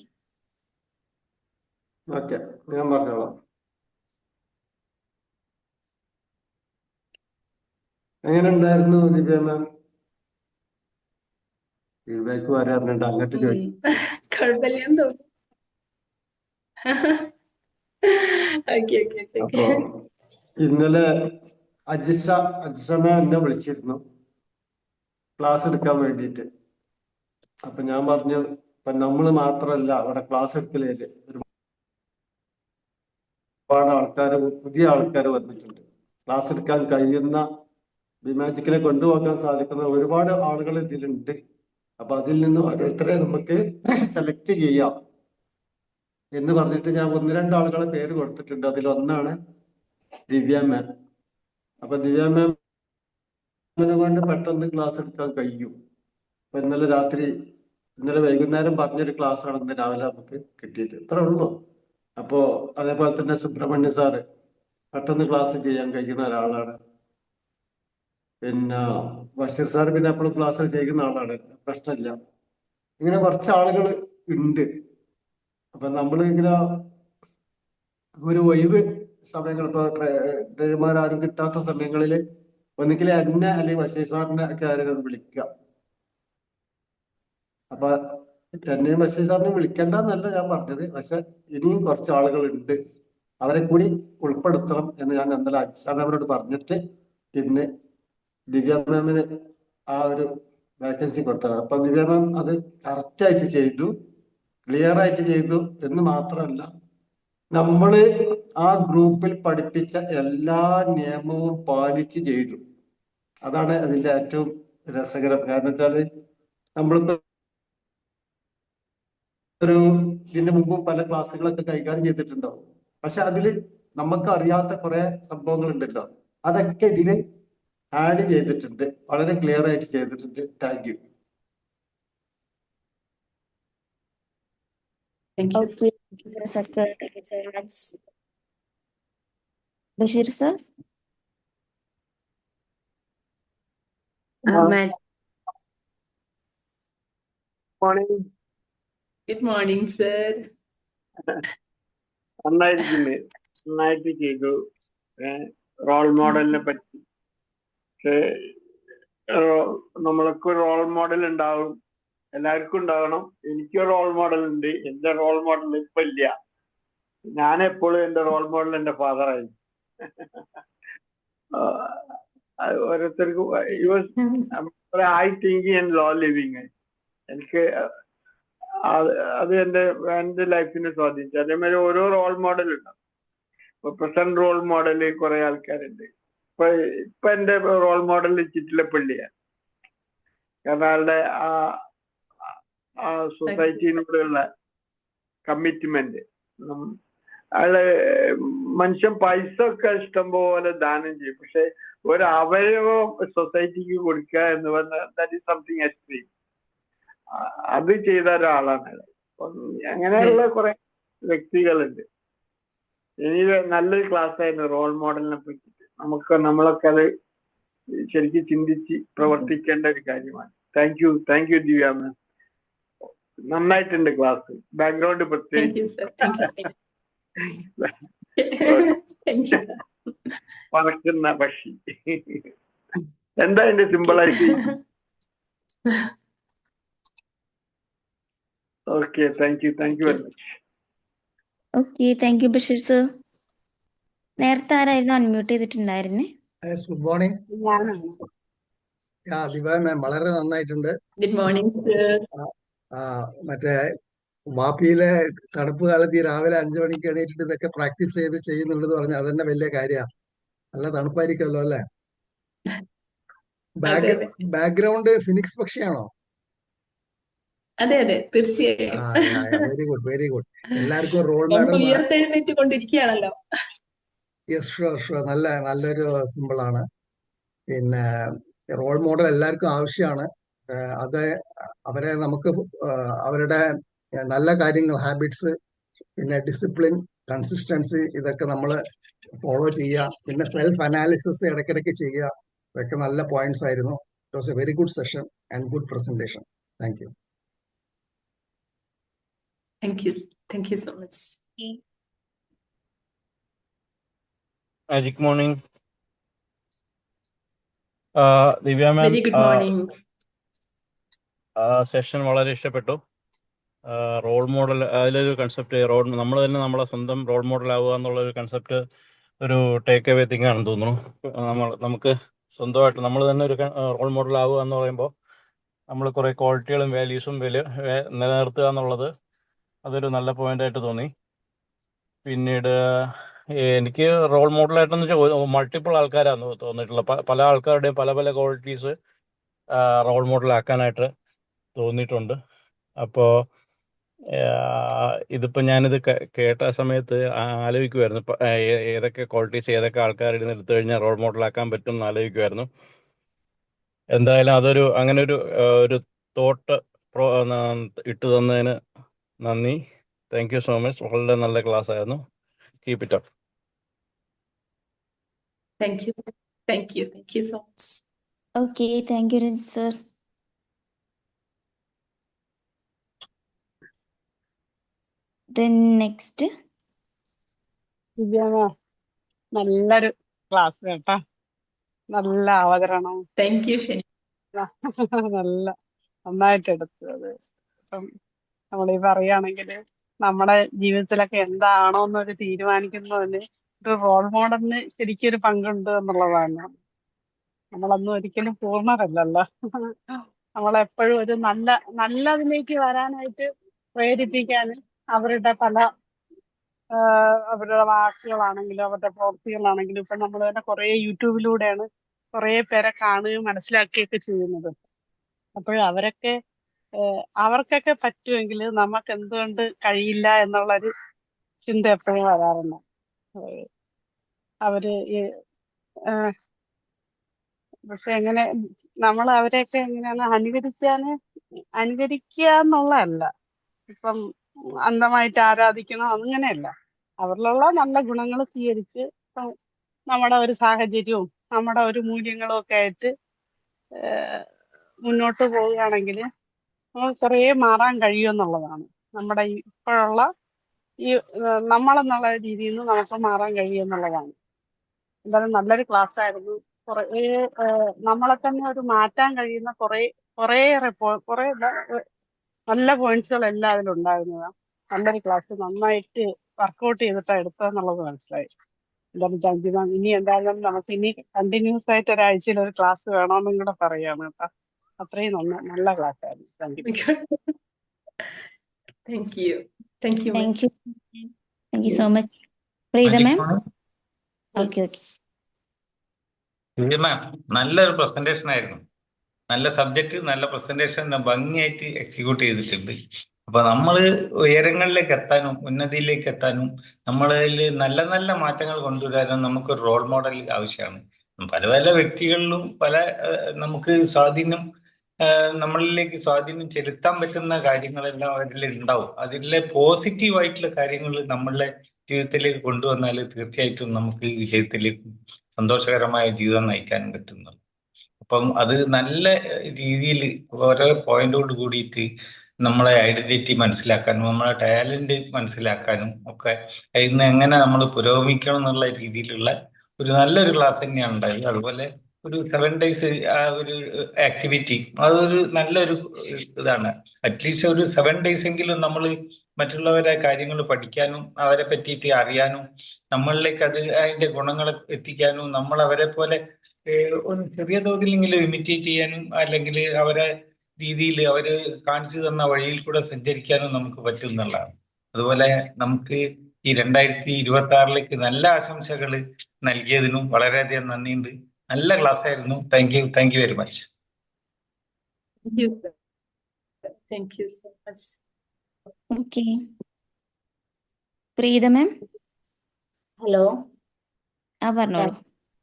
ഓക്കെ, ഞാൻ പറഞ്ഞോളാം. എങ്ങനെ ഉണ്ടായിരുന്നു ദിവ്യ മാം? ഫീഡ്ബാക്ക് വരാറുണ്ട്, അങ്ങോട്ട് ചോദിക്കും. കുഴപ്പമില്ലെന്ന് തോന്നുന്നു. അപ്പോ ഇന്നലെ അജിസമ എന്നെ വിളിച്ചിരുന്നു ക്ലാസ് എടുക്കാൻ വേണ്ടിയിട്ട്. അപ്പൊ ഞാൻ പറഞ്ഞു, ഇപ്പൊ നമ്മള് മാത്രമല്ല അവിടെ ക്ലാസ് എടുക്കലേല് ഒരുപാട് ആൾക്കാർ, പുതിയ ആൾക്കാർ വന്നിട്ടുണ്ട്. ക്ലാസ് എടുക്കാൻ കഴിയുന്ന, ബിമാജിക്കിനെ കൊണ്ടുപോകാൻ സാധിക്കുന്ന ഒരുപാട് ആളുകൾ ഇതിലുണ്ട്. അപ്പൊ അതിൽ നിന്ന് ഓരോരുത്തരെ നമുക്ക് സെലക്ട് ചെയ്യാം എന്ന് പറഞ്ഞിട്ട് ഞാൻ 1-2 ആളുകളെ പേര് കൊടുത്തിട്ടുണ്ട്. അതിലൊന്നാണ് ദിവ്യ മാം. അപ്പൊ ദിവ്യ മാമിനെ കൊണ്ട് പെട്ടെന്ന് ക്ലാസ് എടുക്കാൻ കഴിയും. അപ്പൊ ഇന്നലെ വൈകുന്നേരം പറഞ്ഞൊരു ക്ലാസ്സാണ് ഇന്ന് രാവിലെ നമുക്ക് കിട്ടിയത്. ഇത്ര ഉള്ളൂ. അപ്പോ അതേപോലെ തന്നെ സുബ്രഹ്മണ്യ സാറ് പെട്ടെന്ന് ക്ലാസ് ചെയ്യാൻ കഴിയുന്ന ഒരാളാണ്. പിന്നെ ബഷീർ സാർ പിന്നെ എപ്പോഴും ക്ലാസ് ചെയ്യുന്ന ആളാണ്, പ്രശ്നമില്ല. ഇങ്ങനെ കുറച്ച് ആളുകൾ ഉണ്ട്. അപ്പൊ നമ്മൾ ഇങ്ങനെ ഒരു ഒഴിവ് സമയങ്ങൾ, ഇപ്പൊ ട്രെയിനർമാരും കിട്ടാത്ത സമയങ്ങളിൽ ഒന്നുകിൽ എന്നെ അല്ലെങ്കിൽ ബഷീർ സാറിനെ ഒക്കെ ആരെങ്കിലും വിളിക്കുക. അപ്പൊ എന്നെയും ബഷീർ സാറിനെയും വിളിക്കേണ്ടെന്നല്ല ഞാൻ പറഞ്ഞത്, പക്ഷെ ഇനിയും കുറച്ച് ആളുകളുണ്ട്, അവരെ കൂടി ഉൾപ്പെടുത്തണം എന്ന് ഞാൻ എന്തായാലും അച്ഛനവരോട് പറഞ്ഞിട്ട് പിന്നെ ദിവ്യ മാമിന് ആ ഒരു വാക്കൻസി കൊടുത്തതാണ്. അപ്പൊ ദിവ്യ മാം അത് കറക്റ്റായിട്ട് ചെയ്തു, ക്ലിയർ ആയിട്ട് ചെയ്തു എന്ന് മാത്രമല്ല, നമ്മള് ആ ഗ്രൂപ്പിൽ പഠിപ്പിച്ച എല്ലാ നിയമവും പാലിച്ച് ചെയ്തു. അതാണ് അതിന്റെ ഏറ്റവും രസകരം. കാരണം വെച്ചാല് നമ്മളിപ്പോ ഒരു ഇതിന്റെ മുമ്പ് പല ക്ലാസ്സുകളൊക്കെ കൈകാര്യം ചെയ്തിട്ടുണ്ടാവും, പക്ഷെ അതിൽ നമുക്ക് അറിയാത്ത കുറെ സംഭവങ്ങൾ ഉണ്ടല്ലോ, അതൊക്കെ ഇതില് ആഡ് ചെയ്തിട്ടുണ്ട്, വളരെ ക്ലിയർ ആയിട്ട് ചെയ്തിട്ടുണ്ട്. Thank you. Thank you. Okay, sir. Thank you so much. Bashir sir. Magic. Morning. Good morning, sir. നന്നായിട്ട് ചെയ്തു. റോൾ മോഡലിനെ പറ്റി നമ്മൾക്ക് റോൾ മോഡൽ ഉണ്ടാവും, എല്ലാവർക്കും ഉണ്ടാകണം. എനിക്ക് റോൾ മോഡൽ ഉണ്ട്. എന്റെ റോൾ മോഡൽ ഇപ്പൊ ഇല്ല. ഞാൻ എപ്പോഴും എന്റെ റോൾ മോഡൽ എന്റെ ഫാദറായി. ഓരോരുത്തർക്കും high thinking and low living എനിക്ക് അത് എന്റെ ലൈഫിനെ സ്വാധീനിച്ചു. അതേമാതിരി ഓരോ റോൾ മോഡൽ ഉണ്ടാവും. ഇപ്പൊ പ്രസന്റ് റോൾ മോഡല് കുറെ ആൾക്കാരുണ്ട്. ഇപ്പൊ എന്റെ റോൾ മോഡൽ ചിറ്റിലപ്പള്ളിയാണ്. കാരണം ആളുടെ ആ സൊസൈറ്റിനോടുള്ള കമ്മിറ്റ്മെന്റ്. അയാള് മനുഷ്യൻ പൈസ ഒക്കെ ഇഷ്ടം പോലെ ദാനം ചെയ്യും, പക്ഷെ ഒരു അവയവം സൊസൈറ്റിക്ക് കൊടുക്കുക എന്ന് പറഞ്ഞാൽ ദാറ്റ് ഈസ് സംതിങ് എക്സ്ട്രീം. അത് ചെയ്ത ഒരാളാണ് അയാൾ. അങ്ങനെയുള്ള കുറെ വ്യക്തികളുണ്ട്. ഇനി നല്ലൊരു ക്ലാസ് ആയിരുന്നു റോൾ മോഡലിനെ പറ്റിയിട്ട്. നമ്മളൊക്കെ അത് ശരിക്കും ചിന്തിച്ച് പ്രവർത്തിക്കേണ്ട ഒരു കാര്യമാണ്. താങ്ക് യു ദിവ്യ മാം. നന്നായിട്ടുണ്ട് ക്ലാസ്. ബാക്ക്ഗ്രൗണ്ട് പ്രത്യേകിച്ച് പറക്കുന്ന പക്ഷി. എന്താ എന്റെ സിമ്പിളായിട്ട്? Okay, thank you very much. Okay, thank U Basheer sir. നേരത്തെ ആരായിരുന്നു അൺമ്യൂട്ട് ചെയ്തിട്ടുണ്ടായിരുന്നേ? Good morning. ദിവ്യ മാം വളരെ നന്നായിട്ടുണ്ട്. Good morning, sir. മറ്റേ വാപ്പിയിലെ തണുപ്പ് കാലത്ത് ഈ രാവിലെ 5 മണിക്ക് എണീറ്റിട്ട് ഇതൊക്കെ പ്രാക്ടീസ് ചെയ്ത് ചെയ്യുന്നുണ്ടെന്ന് പറഞ്ഞാൽ അതന്നെ വലിയ കാര്യമാണ്. നല്ല തണുപ്പായിരിക്കുമല്ലോ അല്ലേ? ബാക്ക്ഗ്രൗണ്ട് ഫിനിക്സ് പക്ഷിയാണോ? അതെ തീർച്ചയായും. Very good. എല്ലാവർക്കും റോൾ മോഡൽ. ഉയർത്തെഴുന്നേറ്റുകൊണ്ടിരിക്കുകയാണല്ലോ. Yes, sure. നല്ലൊരു സിമ്പിളാണ്. പിന്നെ റോൾ മോഡൽ എല്ലാവർക്കും ആവശ്യമാണ്. അത് അവരെ നമുക്ക് അവരുടെ നല്ല കാര്യങ്ങൾ, ഹാബിറ്റ്സ്, പിന്നെ ഡിസിപ്ലിൻ, കൺസിസ്റ്റൻസി, ഇതൊക്കെ നമ്മൾ ഫോളോ ചെയ്യുക. പിന്നെ സെൽഫ് അനാലിസിസ് ഇടയ്ക്കിടയ്ക്ക് ചെയ്യുക. ഇതൊക്കെ നല്ല പോയിന്റ്സ് ആയിരുന്നു. It was A very good session and good presentation. Thank you. Thank you so much. Magic morning. Divya ma'am, Very good morning. Session വളരെ ഇഷ്ടപ്പെട്ടു. റോൾ മോഡൽ, അതിലൊരു കൺസെപ്റ്റ്, നമ്മൾ തന്നെ നമ്മളെ സ്വന്തം റോൾ മോഡൽ ആവുക എന്നുള്ളൊരു കൺസെപ്റ്റ് ഒരു ടേക്ക് അവേ തിങ് ആണെന്ന് തോന്നുന്നു. നമുക്ക് സ്വന്തമായിട്ട് നമ്മൾ തന്നെ ഒരു റോൾ മോഡൽ ആവുക എന്ന് പറയുമ്പോൾ നമ്മൾ കുറേ ക്വാളിറ്റികളും വാല്യൂസും നിലനിർത്തുക എന്നുള്ളത് അതൊരു നല്ല പോയിന്റായിട്ട് തോന്നി. പിന്നീട് എനിക്ക് റോൾ മോഡലായിട്ടെന്ന് വെച്ചാൽ മൾട്ടിപ്പിൾ ആൾക്കാരാണ് തോന്നിയിട്ടുള്ളത്. പല ആൾക്കാരുടെയും പല പല ക്വാളിറ്റീസ് റോൾ മോഡലാക്കാനായിട്ട് തോന്നിയിട്ടുണ്ട്. അപ്പോൾ ഇതിപ്പോൾ ഞാനിത് കേട്ട സമയത്ത് ആലോചിക്കുമായിരുന്നു, ഏതൊക്കെ ക്വാളിറ്റീസ് ഏതൊക്കെ ആൾക്കാരുടെ നിന്ന് എടുത്തു കഴിഞ്ഞാൽ റോൾ മോഡലാക്കാൻ പറ്റും എന്ന് ആലോചിക്കുമായിരുന്നു. എന്തായാലും അങ്ങനെ ഒരു തോട്ട് ഇട്ട് തന്നതിന് നന്ദി. Thank you so much. വളരെ നല്ല ക്ലാസ് ആയിരുന്നു. Keep it up. Thank you so much. Okay, thank U Ranjith sir. Then next. നല്ലൊരു ക്ലാസ് കേട്ടാ. നല്ല അവതരണം. Thank you, Shani. നന്നായിട്ട് എടുത്തു. അത് ഇപ്പം നമ്മളീ പറയുകയാണെങ്കിൽ നമ്മുടെ ജീവിതത്തിലൊക്കെ എന്താണോ എന്നൊരു തീരുമാനിക്കുന്നതിന് ഒരു റോൾ മോഡലിന് ശരിക്കും ഒരു പങ്കുണ്ട് എന്നുള്ളതാണ്. നമ്മളൊന്നും ഒരിക്കലും പൂർണ്ണരല്ലല്ലോ. നമ്മളെപ്പോഴും ഒരു നല്ലതിലേക്ക് വരാനായിട്ട് പ്രേരിപ്പിക്കാനും അവരുടെ അവരുടെ വാക്കുകളാണെങ്കിലും അവരുടെ പ്രവൃത്തികളാണെങ്കിലും ഇപ്പൊ നമ്മൾ തന്നെ കുറേ യൂട്യൂബിലൂടെയാണ് കുറേ പേരെ കാണുകയും മനസ്സിലാക്കുകയൊക്കെ ചെയ്യുന്നത്. അപ്പോൾ അവർക്കൊക്കെ പറ്റുമെങ്കിൽ നമുക്ക് എന്തുകൊണ്ട് കഴിയില്ല എന്നുള്ളൊരു ചിന്ത എപ്പോഴും വരാറുണ്ട്. ഏഹ് അവര് പക്ഷെ എങ്ങനെ നമ്മൾ അവരെയൊക്കെ എങ്ങനെയാണ് അനുകരിക്കുക എന്നുള്ളതല്ല. ഇപ്പം അന്ധമായിട്ട് ആരാധിക്കണം അങ്ങനെയല്ല. അവരിലുള്ള നല്ല ഗുണങ്ങൾ സ്വീകരിച്ച് ഇപ്പം നമ്മുടെ ഒരു സാഹചര്യവും നമ്മുടെ ഒരു മൂല്യങ്ങളും ഒക്കെ ആയിട്ട് മുന്നോട്ട് പോവുകയാണെങ്കിൽ നമുക്ക് കുറേ മാറാൻ കഴിയുമെന്നുള്ളതാണ്. നമ്മുടെ ഇപ്പോഴുള്ള നമ്മളെന്നുള്ള രീതിയിൽ നിന്ന് നമുക്ക് മാറാൻ കഴിയുമെന്നുള്ളതാണ്. എന്തായാലും നല്ലൊരു ക്ലാസ് ആയിരുന്നു. കുറേ നമ്മളെ തന്നെ ഒരു മാറ്റാൻ കഴിയുന്ന കുറേ നല്ല പോയിന്റ്സുകൾ എല്ലാം അതിലുണ്ടായിരുന്നതാണ്. നല്ലൊരു ക്ലാസ്, നന്നായിട്ട് വർക്കൗട്ട് ചെയ്തിട്ടാണ് എടുത്തതെന്നുള്ളത് മനസ്സിലായി. എന്തായാലും താങ്ക് യു മാം. ഇനി എന്തായാലും നമുക്ക് ഇനി കണ്ടിന്യൂസ് ആയിട്ട് ഒരാഴ്ചയിൽ ഒരു ക്ലാസ് വേണമെന്നും കൂടെ പറയാണ് കേട്ടോ. അത്രയും നല്ല ക്ലാസ് ആയിരുന്നു. Thank you. Thank you. Thank you, ma'am. Thank you so much. Preetha ma'am. Okay. Ma'am നല്ലൊരു പ്രസന്റേഷൻ ആയിരുന്നു. നല്ല സബ്ജക്റ്റ്, നല്ല പ്രസന്റേഷൻ, ഭംഗിയായിട്ട് എക്സിക്യൂട്ട് ചെയ്തിട്ടുണ്ട്. അപ്പൊ നമ്മള് ഉയരങ്ങളിലേക്ക് എത്താനും ഉന്നതിയിലേക്ക് എത്താനും നമ്മളിൽ നല്ല നല്ല മാറ്റങ്ങൾ കൊണ്ടുവരാനും നമുക്ക് റോൾ മോഡൽ ആവശ്യമാണ്. പല പല വ്യക്തികളിലും നമുക്ക് നമ്മളിലേക്ക് സ്വാധീനം ചെലുത്താൻ പറ്റുന്ന കാര്യങ്ങളെല്ലാം അവരിൽ ഉണ്ടാവും. അതിലെ പോസിറ്റീവായിട്ടുള്ള കാര്യങ്ങൾ നമ്മളുടെ ജീവിതത്തിലേക്ക് കൊണ്ടുവന്നാൽ തീർച്ചയായിട്ടും നമുക്ക് വിജയത്തിലേക്ക് സന്തോഷകരമായ ജീവിതം നയിക്കാനും പറ്റുന്നു. അപ്പം അത് നല്ല രീതിയിൽ ഓരോ പോയിന്റോട് കൂടിയിട്ട് നമ്മളെ ഐഡന്റിറ്റി മനസ്സിലാക്കാനും നമ്മളെ ടാലന്റ് മനസ്സിലാക്കാനും ഒക്കെ ഇന്ന് എങ്ങനെ നമ്മൾ പുരോഗമിക്കണം എന്നുള്ള രീതിയിലുള്ള ഒരു നല്ലൊരു ക്ലാസ് തന്നെയാണ് ഉണ്ടായത്. അതുപോലെ ഒരു 7 days ആ ഒരു ആക്ടിവിറ്റി അതൊരു നല്ലൊരു ഇതാണ്. അറ്റ്ലീസ്റ്റ് ഒരു 7 days എങ്കിലും നമ്മൾ മറ്റുള്ളവരെ കാര്യങ്ങൾ പഠിക്കാനും അവരെ പറ്റിയിട്ട് അറിയാനും നമ്മളിലേക്ക് അതിന്റെ ഗുണങ്ങൾ എത്തിക്കാനും നമ്മൾ അവരെ പോലെ ഒരു ചെറിയ തോതിലെങ്കിലും ഇമിറ്റേറ്റ് ചെയ്യാനും അല്ലെങ്കിൽ അവരെ രീതിയിൽ അവര് കാണിച്ചു തന്ന വഴിയിൽ കൂടെ സഞ്ചരിക്കാനും നമുക്ക് പറ്റും എന്നുള്ളതാണ്. അതുപോലെ നമുക്ക് ഈ 2026 നല്ല ആശംസകൾ നൽകിയതിനും വളരെയധികം നന്ദിയുണ്ട്. നല്ല ക്ലാസ് ആയിരുന്നു. Thank you very much. Thank you so much. Okay. Preetha ma'am. Hello, പറഞ്ഞോളൂ.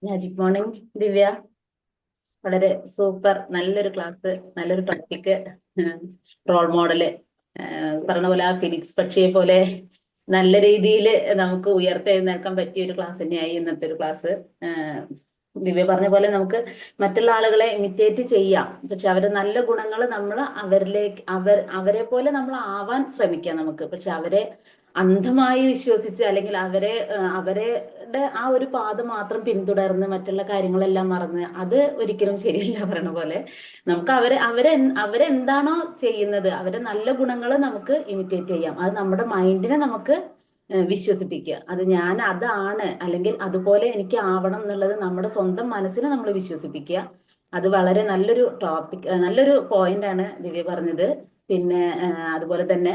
മാജിക് മോർണിംഗ് ദിവ്യ. വളരെ സൂപ്പർ, നല്ലൊരു ക്ലാസ്, നല്ലൊരു ടോപ്പിക്. റോൾ മോഡല് പറഞ്ഞ പോലെ ആ ഫിനിക്സ് പക്ഷിയെ പോലെ നല്ല രീതിയിൽ നമുക്ക് ഉയർത്തെഴുന്നേൽക്കാൻ പറ്റിയ ഒരു ക്ലാസ് തന്നെയായി ഇന്നത്തെ ഒരു ക്ലാസ്. ദിവ്യ പറഞ്ഞ പോലെ നമുക്ക് മറ്റുള്ള ആളുകളെ ഇമിറ്റേറ്റ് ചെയ്യാം, പക്ഷെ അവരുടെ നല്ല ഗുണങ്ങൾ നമ്മൾ അവരെ പോലെ നമ്മൾ ആവാൻ ശ്രമിക്കാം നമുക്ക്. പക്ഷെ അവരെ അന്ധമായി വിശ്വസിച്ച് അല്ലെങ്കിൽ അവരുടെ ആ ഒരു പാത മാത്രം പിന്തുടർന്ന് മറ്റുള്ള കാര്യങ്ങളെല്ലാം മറന്ന് അത് ഒരിക്കലും ശരിയല്ല. പറയണ പോലെ നമുക്ക് അവരെന്താണോ ചെയ്യുന്നത് അവരുടെ നല്ല ഗുണങ്ങൾ നമുക്ക് ഇമിറ്റേറ്റ് ചെയ്യാം. അത് നമ്മുടെ മൈൻഡിനെ നമുക്ക് വിശ്വസിപ്പിക്കുക. അത് ഞാൻ അതാണ് അല്ലെങ്കിൽ അതുപോലെ എനിക്ക് ആവണം എന്നുള്ളത് നമ്മുടെ സ്വന്തം മനസ്സിനെ നമ്മൾ വിശ്വസിപ്പിക്കുക. അത് വളരെ നല്ലൊരു ടോപ്പിക്, നല്ലൊരു പോയിന്റ് ആണ് ദിവ്യ പറഞ്ഞത്. പിന്നെ അതുപോലെ തന്നെ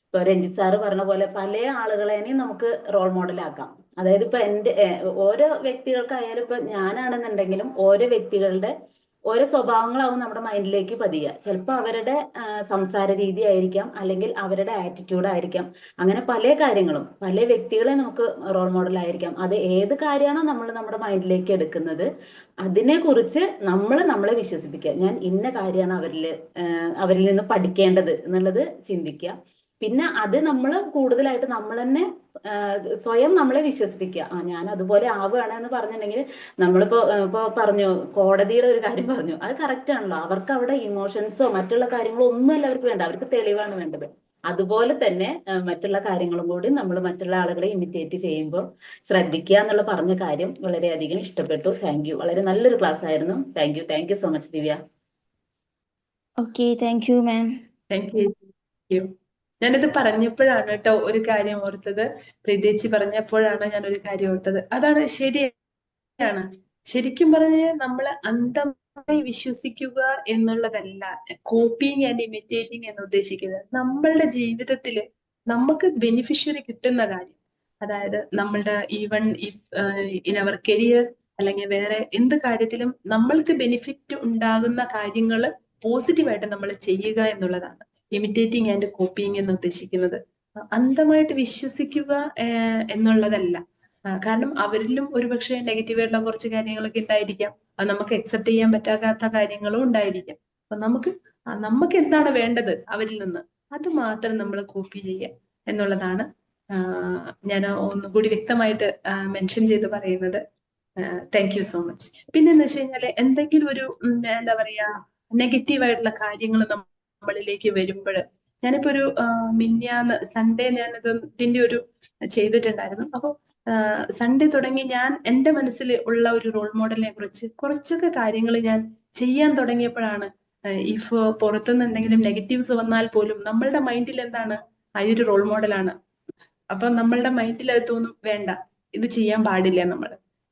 ഇപ്പൊ രഞ്ജിത്ത് സാറ് പറഞ്ഞ പോലെ പല ആളുകളെയും നമുക്ക് റോൾ മോഡലാക്കാം. അതായത് ഇപ്പൊ ഓരോ വ്യക്തികൾക്കായാലും ഇപ്പൊ ഞാനാണെന്നുണ്ടെങ്കിലും ഓരോ വ്യക്തികളുടെ ഓരോ സ്വഭാവങ്ങളാവും നമ്മുടെ മൈൻഡിലേക്ക് പതിയുക. ചിലപ്പോൾ അവരുടെ സംസാര രീതി ആയിരിക്കാം, അല്ലെങ്കിൽ അവരുടെ ആറ്റിറ്റ്യൂഡ് ആയിരിക്കാം. അങ്ങനെ പല കാര്യങ്ങളും പല വ്യക്തികളെ നമുക്ക് റോൾ മോഡൽ ആയിരിക്കാം. അത് ഏത് കാര്യമാണോ നമ്മൾ നമ്മുടെ മൈൻഡിലേക്ക് എടുക്കുന്നത് അതിനെ കുറിച്ച് നമ്മളെ വിശ്വസിപ്പിക്കുക. ഞാൻ ഇന്ന കാര്യമാണ് അവരിൽ നിന്ന് പഠിക്കേണ്ടത് എന്നുള്ളത് ചിന്തിക്കുക. പിന്നെ അത് നമ്മൾ കൂടുതലായിട്ട് നമ്മൾ തന്നെ സ്വയം നമ്മളെ വിശ്വസിപ്പിക്കുക. ഞാൻ അതുപോലെ ആവുകയാണ് എന്ന് പറഞ്ഞിട്ടുണ്ടെങ്കിൽ ഇപ്പൊ പറഞ്ഞു കോടതിയുടെ ഒരു കാര്യം പറഞ്ഞു, അത് കറക്റ്റ് ആണല്ലോ. അവർക്ക് അവിടെ ഇമോഷൻസോ മറ്റുള്ള കാര്യങ്ങളോ ഒന്നുമല്ല അവർക്ക് വേണ്ട, അവർക്ക് തെളിവാണ് വേണ്ടത്. അതുപോലെ തന്നെ മറ്റുള്ള കാര്യങ്ങളും കൂടി നമ്മൾ മറ്റുള്ള ആളുകളെ ഇമിറ്റേറ്റ് ചെയ്യുമ്പോൾ ശ്രദ്ധിക്കുക എന്നുള്ള പറഞ്ഞ കാര്യം വളരെയധികം ഇഷ്ടപ്പെട്ടു. Thank you. വളരെ നല്ലൊരു ക്ലാസ് ആയിരുന്നു. Thank you so much Divya. Okay, thank you ma'am. Thank you. ഞാനിത് പറഞ്ഞപ്പോഴാണ് കേട്ടോ ഒരു കാര്യം ഓർത്തത്. പ്രീതേച്ചി പറഞ്ഞപ്പോഴാണ് ഞാൻ ഒരു കാര്യം ഓർത്തത്. അതാണ് ശരിയാണ്. ശരിക്കും പറഞ്ഞാൽ നമ്മൾ അന്ധമായി വിശ്വസിക്കുക എന്നുള്ളതല്ല കോപ്പിയിങ് ആൻഡ് ഇമിറ്റേറ്റിംഗ് എന്ന് ഉദ്ദേശിക്കുന്നത്. നമ്മളുടെ ജീവിതത്തിൽ നമുക്ക് ബെനിഫിഷ്യറി കിട്ടുന്ന കാര്യം, അതായത് നമ്മളുടെ even if in our career അല്ലെങ്കിൽ വേറെ എന്ത് കാര്യത്തിലും നമ്മൾക്ക് ബെനിഫിറ്റ് ഉണ്ടാകുന്ന കാര്യങ്ങൾ പോസിറ്റീവായിട്ട് നമ്മൾ ചെയ്യുക എന്നുള്ളതാണ് ഇമിറ്റേറ്റിംഗ് ആൻഡ് കോപ്പിയിങ് എന്ന് ഉദ്ദേശിക്കുന്നത്. അന്ധമായിട്ട് വിശ്വസിക്കുക എന്നുള്ളതല്ല. കാരണം അവരിലും ഒരുപക്ഷെ നെഗറ്റീവായിട്ടുള്ള കുറച്ച് കാര്യങ്ങളൊക്കെ ഉണ്ടായിരിക്കാം. അത് നമുക്ക് അക്സെപ്റ്റ് ചെയ്യാൻ പറ്റാത്ത കാര്യങ്ങളും ഉണ്ടായിരിക്കാം. അപ്പൊ നമുക്ക് എന്താണ് വേണ്ടത് അവരിൽ നിന്ന്, അത് മാത്രം നമ്മൾ കോപ്പി ചെയ്യുക എന്നുള്ളതാണ് ഞാൻ ഒന്നുകൂടി വ്യക്തമായിട്ട് മെൻഷൻ ചെയ്ത് പറയുന്നത്. Thank you so much. പിന്നെ എന്ന് വെച്ച് കഴിഞ്ഞാൽ എന്തെങ്കിലും ഒരു എന്താ പറയാ നെഗറ്റീവായിട്ടുള്ള കാര്യങ്ങൾ നമ്മളിലേക്ക് വരുമ്പോൾ, ഞാനിപ്പോ ഒരു മിനിഞ്ഞാന്ന് സൺഡേ ഇതിന്റെ ഒരു ചെയ്തിട്ടുണ്ടായിരുന്നു. അപ്പൊ സൺഡേ തുടങ്ങി ഞാൻ എൻ്റെ മനസ്സിൽ ഉള്ള ഒരു റോൾ മോഡലിനെ കുറിച്ച് കുറച്ചൊക്കെ കാര്യങ്ങൾ ഞാൻ ചെയ്യാൻ തുടങ്ങിയപ്പോഴാണ് ഇഫ് പുറത്തുനിന്ന് എന്തെങ്കിലും നെഗറ്റീവ്സ് വന്നാൽ പോലും നമ്മളുടെ മൈൻഡിൽ എന്താണ് ആ ഒരു റോൾ മോഡലാണ്. അപ്പൊ നമ്മളുടെ മൈൻഡിൽ അത് തോന്നും വേണ്ട, ഇത് ചെയ്യാൻ പാടില്ല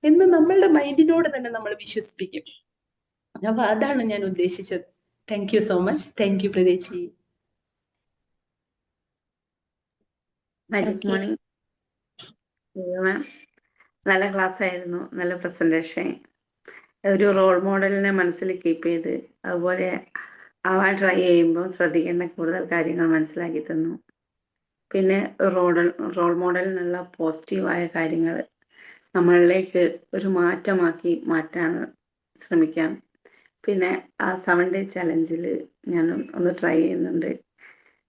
എന്ന് നമ്മളുടെ മൈൻഡിനോട് തന്നെ നമ്മൾ വിശ്വസിപ്പിക്കും. അപ്പൊ അതാണ് ഞാൻ ഉദ്ദേശിച്ചത്. Thank you so much. Thank you പ്രീതേച്ചി. മാജിക് മോർണിംഗ് മാം, നല്ല ക്ലാസ് ആയിരുന്നു, നല്ല പ്രസന്റേഷൻ. ഒരു റോൾ മോഡലിനെ മനസ്സിൽ കീപ്പ് ചെയ്ത് അതുപോലെ ആവാൻ ട്രൈ ചെയ്യുമ്പോൾ ശ്രദ്ധിക്കേണ്ട കൂടുതൽ കാര്യങ്ങൾ മനസ്സിലാക്കി തന്നു. പിന്നെ റോൾ മോഡലിനുള്ള പോസിറ്റീവായ കാര്യങ്ങൾ നമ്മളിലേക്ക് ഒരു മാറ്റമാക്കി മാറ്റാൻ ശ്രമിക്കാം. പിന്നെ ആ 7 ഡേ ചലഞ്ചിൽ ഞാൻ ഒന്ന് ട്രൈ ചെയ്യുന്നുണ്ട്.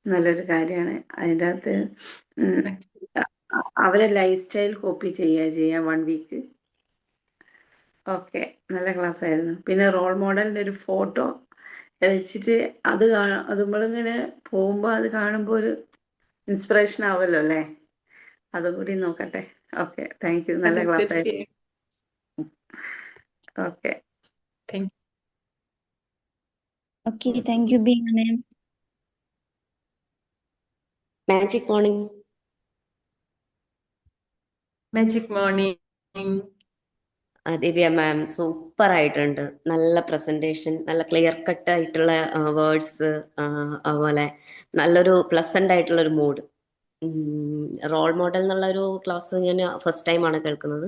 നല്ലൊരു കാര്യമാണ്. അതിൻ്റെ അകത്ത് അവരെ ലൈഫ് സ്റ്റൈൽ കോപ്പി ചെയ്യുക 1 വീക്ക്. ഓക്കെ, നല്ല ക്ലാസ് ആയിരുന്നു. പിന്നെ റോൾ മോഡലിൻ്റെ ഒരു ഫോട്ടോ വെച്ചിട്ട് അത് നമ്മളിങ്ങനെ പോകുമ്പോൾ അത് കാണുമ്പോൾ ഒരു ഇൻസ്പിറേഷൻ ആവുമല്ലോ അല്ലേ, അതും കൂടി നോക്കട്ടെ. Okay, thank U. നല്ല ക്ലാസ് ആയിരുന്നു. Okay, okay, thank U Beena മാം. Magic morning. Magic morning. ദിവ്യ മാം സൂപ്പർ ആയിട്ടുണ്ട്. നല്ല പ്രസന്റേഷൻ, നല്ല ക്ലിയർ കട്ട് ആയിട്ടുള്ള വേർഡ്സ്, അതുപോലെ നല്ലൊരു പ്ലസന്റ് ആയിട്ടുള്ള ഒരു മൂഡ്. റോൾ മോഡൽ എന്നുള്ള ഒരു ക്ലാസ് ഞാൻ ഫസ്റ്റ് ടൈമാണ് കേൾക്കുന്നത്.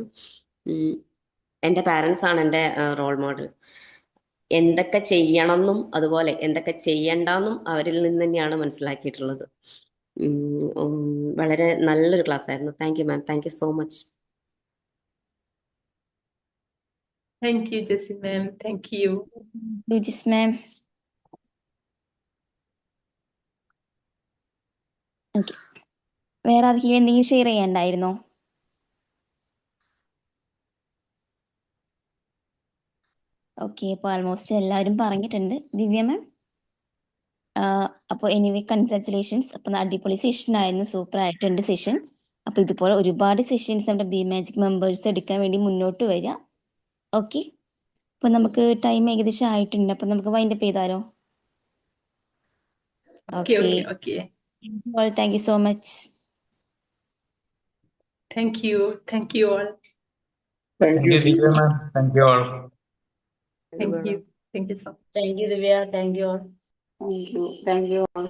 എൻ്റെ പാരൻസ് ആണ് എൻ്റെ റോൾ മോഡൽ. എന്തൊക്കെ ചെയ്യണമെന്നും അതുപോലെ എന്തൊക്കെ ചെയ്യണ്ടെന്നും അവരിൽ നിന്ന് തന്നെയാണ് മനസ്സിലാക്കിയിട്ടുള്ളത്. വളരെ നല്ലൊരു ക്ലാസ് ആയിരുന്നു. Thank you ma'am. Thank you so much. Thank you Jessy ma'am. Thank you. Jis ma'am. Okay, വേറെ ആർക്കെങ്കിലും എന്തെങ്കിലും ഷെയർ ചെയ്യാണ്ടായിരുന്നോ? ഓക്കെ, അപ്പോൾ ആൾമോസ്റ്റ് എല്ലാവരും പറഞ്ഞിട്ടുണ്ട്. ദിവ്യ മാം, അപ്പോൾ എനിവേ കൺഗ്രാറ്റുലേഷൻസ്. അപ്പം അടിപൊളി സെഷൻ ആയിരുന്നു, സൂപ്പർ ആയിട്ടുണ്ട് സെഷൻ. അപ്പോൾ ഇതുപോലെ ഒരുപാട് സെഷൻസ് നമ്മുടെ ബി മാജിക് മെമ്പേഴ്സ് എടുക്കാൻ വേണ്ടി മുന്നോട്ട് വരിക. ഓക്കെ, അപ്പോൾ നമുക്ക് ടൈം ഏകദേശം ആയിട്ടുണ്ട്. അപ്പം നമുക്ക് വൈൻഡപ്പ് ചെയ്താലോ? Okay. Thank you so much. Thank U. Thank you all. Thank you Divya ma'am. Thank you all. Thank you. Thank you so much. Thank you Divya. Thank you all. Thank you all.